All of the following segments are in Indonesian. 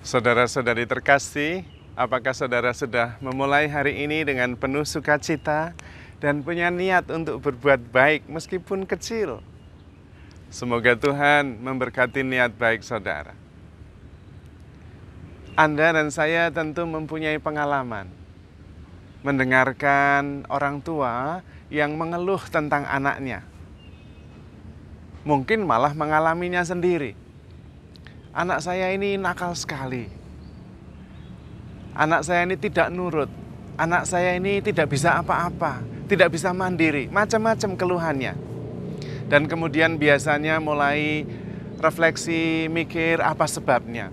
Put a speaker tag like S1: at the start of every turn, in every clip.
S1: Saudara-saudari terkasih, apakah saudara sudah memulai hari ini dengan penuh sukacita dan punya niat untuk berbuat baik meskipun kecil? Semoga Tuhan memberkati niat baik saudara. Anda dan saya tentu mempunyai pengalaman mendengarkan orang tua yang mengeluh tentang anaknya. Mungkin malah mengalaminya sendiri. Anak saya ini nakal sekali. Anak saya ini tidak nurut. Anak saya ini tidak bisa apa-apa, tidak bisa mandiri, macam-macam keluhannya. Dan kemudian biasanya mulai refleksi, mikir apa sebabnya.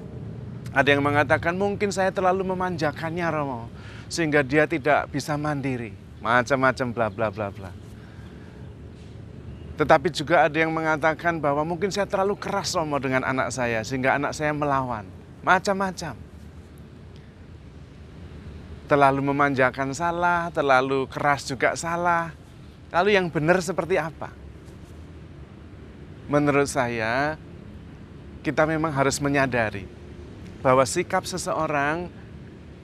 S1: Ada yang mengatakan mungkin saya terlalu memanjakannya, Romo, sehingga dia tidak bisa mandiri. Macam-macam bla bla bla bla. Tetapi juga ada yang mengatakan bahwa mungkin saya terlalu keras, Romo, dengan anak saya, sehingga anak saya melawan. Macam-macam. Terlalu memanjakan salah, terlalu keras juga salah. Lalu yang benar seperti apa? Menurut saya, kita memang harus menyadari bahwa sikap seseorang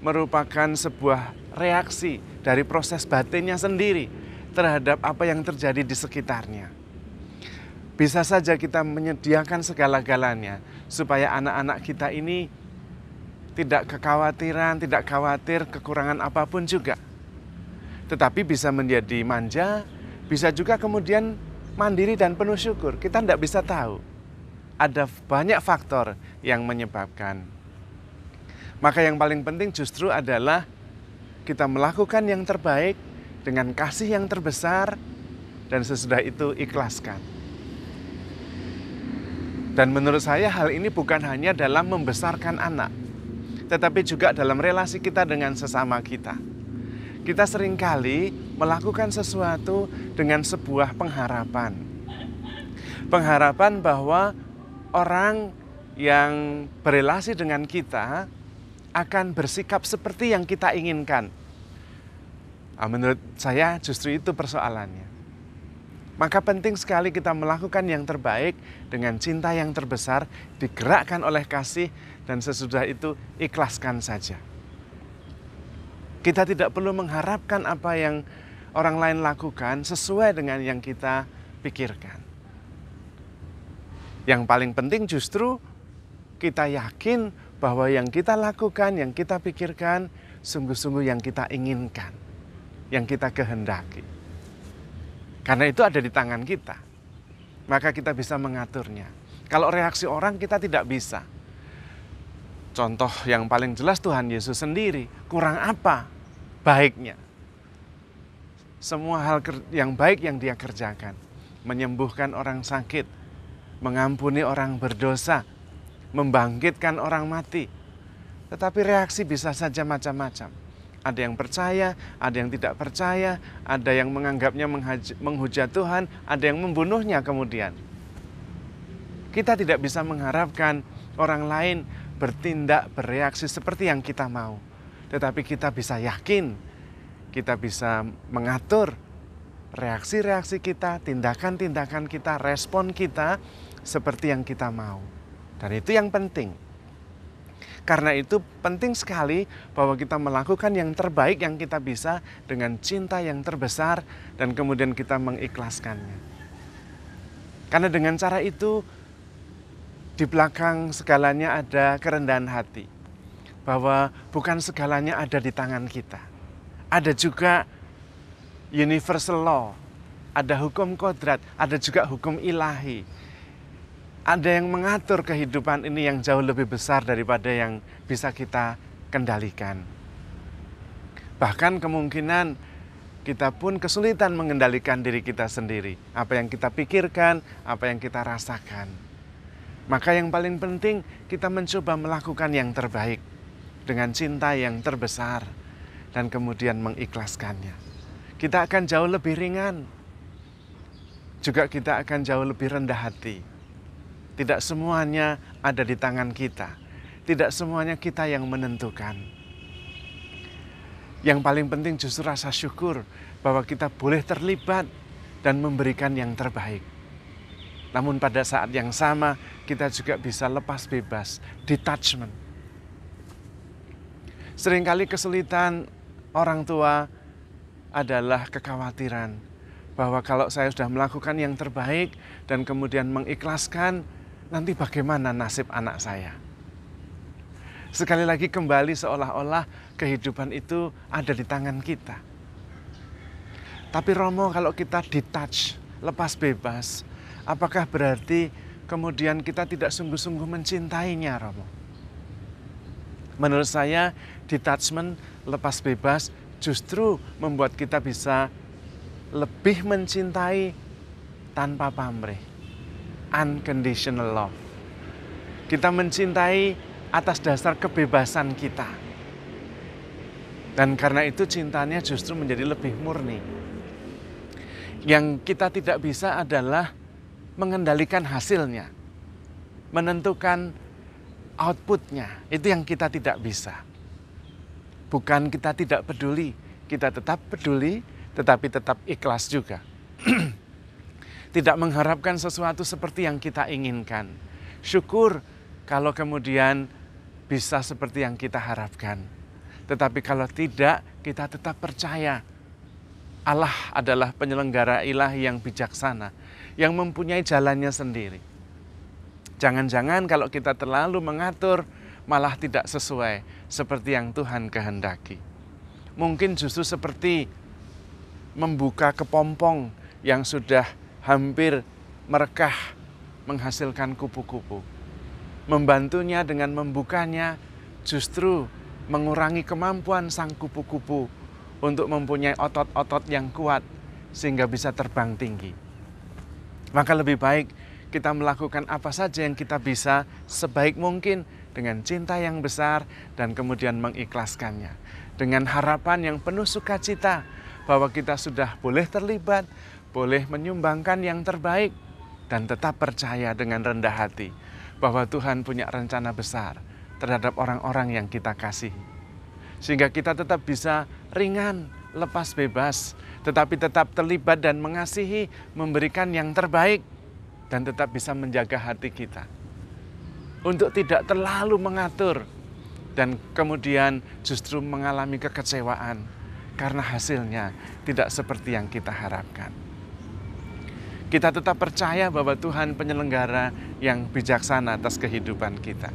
S1: merupakan sebuah reaksi dari proses batinnya sendiri terhadap apa yang terjadi di sekitarnya. Bisa saja kita menyediakan segala-galanya supaya anak-anak kita ini tidak kekhawatiran, tidak khawatir kekurangan apapun juga. Tetapi bisa menjadi manja, bisa juga kemudian mandiri dan penuh syukur. Kita tidak bisa tahu. Ada banyak faktor yang menyebabkan. Maka yang paling penting justru adalah kita melakukan yang terbaik dengan kasih yang terbesar dan sesudah itu ikhlaskan. Dan menurut saya hal ini bukan hanya dalam membesarkan anak, tetapi juga dalam relasi kita dengan sesama kita. Kita seringkali melakukan sesuatu dengan sebuah pengharapan. Pengharapan bahwa orang yang berelasi dengan kita akan bersikap seperti yang kita inginkan. Menurut saya justru itu persoalannya. Maka penting sekali kita melakukan yang terbaik dengan cinta yang terbesar, digerakkan oleh kasih, dan sesudah itu ikhlaskan saja. Kita tidak perlu mengharapkan apa yang orang lain lakukan sesuai dengan yang kita pikirkan. Yang paling penting justru kita yakin bahwa yang kita lakukan, yang kita pikirkan, sungguh-sungguh yang kita inginkan, yang kita kehendaki. Karena itu ada di tangan kita, maka kita bisa mengaturnya. Kalau reaksi orang kita tidak bisa. Contoh yang paling jelas Tuhan Yesus sendiri, kurang apa baiknya? Semua hal yang baik yang dia kerjakan, menyembuhkan orang sakit, mengampuni orang berdosa, membangkitkan orang mati. Tetapi reaksi bisa saja macam-macam. Ada yang percaya, ada yang tidak percaya, ada yang menganggapnya menghujat Tuhan, ada yang membunuhnya kemudian. Kita tidak bisa mengharapkan orang lain bertindak, bereaksi seperti yang kita mau. Tetapi kita bisa yakin, kita bisa mengatur reaksi-reaksi kita, tindakan-tindakan kita, respon kita seperti yang kita mau. Dan itu yang penting. Karena itu penting sekali bahwa kita melakukan yang terbaik yang kita bisa dengan cinta yang terbesar dan kemudian kita mengikhlaskannya. Karena dengan cara itu di belakang segalanya ada kerendahan hati. Bahwa bukan segalanya ada di tangan kita. Ada juga universal law, ada hukum kodrat, ada juga hukum ilahi. Ada yang mengatur kehidupan ini yang jauh lebih besar daripada yang bisa kita kendalikan. Bahkan kemungkinan kita pun kesulitan mengendalikan diri kita sendiri. Apa yang kita pikirkan, apa yang kita rasakan. Maka yang paling penting kita mencoba melakukan yang terbaik dengan cinta yang terbesar dan kemudian mengikhlaskannya. Kita akan jauh lebih ringan. Juga kita akan jauh lebih rendah hati. Tidak semuanya ada di tangan kita. Tidak semuanya kita yang menentukan. Yang paling penting justru rasa syukur bahwa kita boleh terlibat dan memberikan yang terbaik. Namun pada saat yang sama kita juga bisa lepas bebas, detachment. Seringkali kesulitan orang tua adalah kekhawatiran bahwa kalau saya sudah melakukan yang terbaik dan kemudian mengikhlaskan, nanti bagaimana nasib anak saya? Sekali lagi kembali seolah-olah kehidupan itu ada di tangan kita. Tapi Romo, kalau kita detach, lepas bebas, apakah berarti kemudian kita tidak sungguh-sungguh mencintainya, Romo? Menurut saya, detachment, lepas bebas, justru membuat kita bisa lebih mencintai tanpa pamrih. Unconditional love. Kita mencintai atas dasar kebebasan kita. Dan karena itu cintanya justru menjadi lebih murni. Yang kita tidak bisa adalah mengendalikan hasilnya, menentukan outputnya, itu yang kita tidak bisa. Bukan kita tidak peduli, kita tetap peduli, tetapi tetap ikhlas juga. Tidak mengharapkan sesuatu seperti yang kita inginkan. Syukur kalau kemudian bisa seperti yang kita harapkan. Tetapi kalau tidak, kita tetap percaya Allah adalah penyelenggara ilahi yang bijaksana, yang mempunyai jalannya sendiri. Jangan-jangan kalau kita terlalu mengatur, malah tidak sesuai seperti yang Tuhan kehendaki. Mungkin justru seperti membuka kepompong yang sudah hampir merekah menghasilkan kupu-kupu. Membantunya dengan membukanya justru mengurangi kemampuan sang kupu-kupu untuk mempunyai otot-otot yang kuat sehingga bisa terbang tinggi. Maka lebih baik kita melakukan apa saja yang kita bisa sebaik mungkin dengan cinta yang besar dan kemudian mengikhlaskannya. Dengan harapan yang penuh sukacita bahwa kita sudah boleh terlibat, boleh menyumbangkan yang terbaik, dan tetap percaya dengan rendah hati bahwa Tuhan punya rencana besar terhadap orang-orang yang kita kasihi. Sehingga kita tetap bisa ringan, lepas bebas, tetapi tetap terlibat dan mengasihi, memberikan yang terbaik, dan tetap bisa menjaga hati kita untuk tidak terlalu mengatur dan kemudian justru mengalami kekecewaan karena hasilnya tidak seperti yang kita harapkan. Kita tetap percaya bahwa Tuhan penyelenggara yang bijaksana atas kehidupan kita.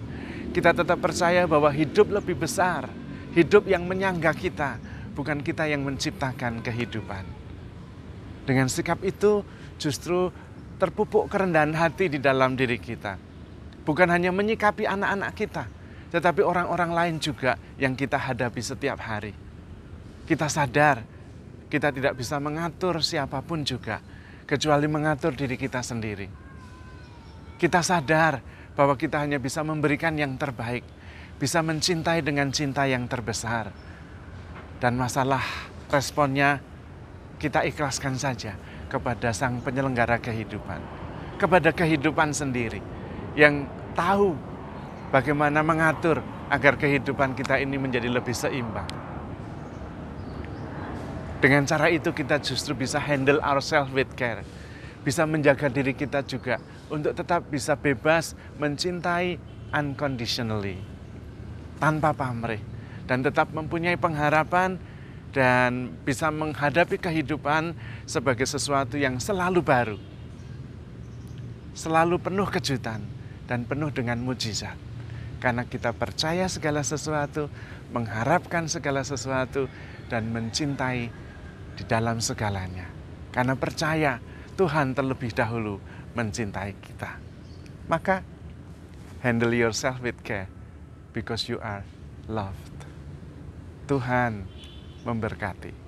S1: Kita tetap percaya bahwa hidup lebih besar, hidup yang menyangga kita, bukan kita yang menciptakan kehidupan. Dengan sikap itu justru terpupuk kerendahan hati di dalam diri kita. Bukan hanya menyikapi anak-anak kita, tetapi orang-orang lain juga yang kita hadapi setiap hari. Kita sadar kita tidak bisa mengatur siapapun juga, kecuali mengatur diri kita sendiri. Kita sadar bahwa kita hanya bisa memberikan yang terbaik, bisa mencintai dengan cinta yang terbesar. Dan masalah responnya kita ikhlaskan saja kepada sang penyelenggara kehidupan, kepada kehidupan sendiri yang tahu bagaimana mengatur agar kehidupan kita ini menjadi lebih seimbang. Dengan cara itu kita justru bisa handle ourselves with care, bisa menjaga diri kita juga untuk tetap bisa bebas mencintai unconditionally, tanpa pamrih, dan tetap mempunyai pengharapan dan bisa menghadapi kehidupan sebagai sesuatu yang selalu baru, selalu penuh kejutan dan penuh dengan mujizat. Karena kita percaya segala sesuatu, mengharapkan segala sesuatu, dan mencintai di dalam segalanya. Karena percaya Tuhan terlebih dahulu mencintai kita. Maka handle yourself with care because you are loved. Tuhan memberkati.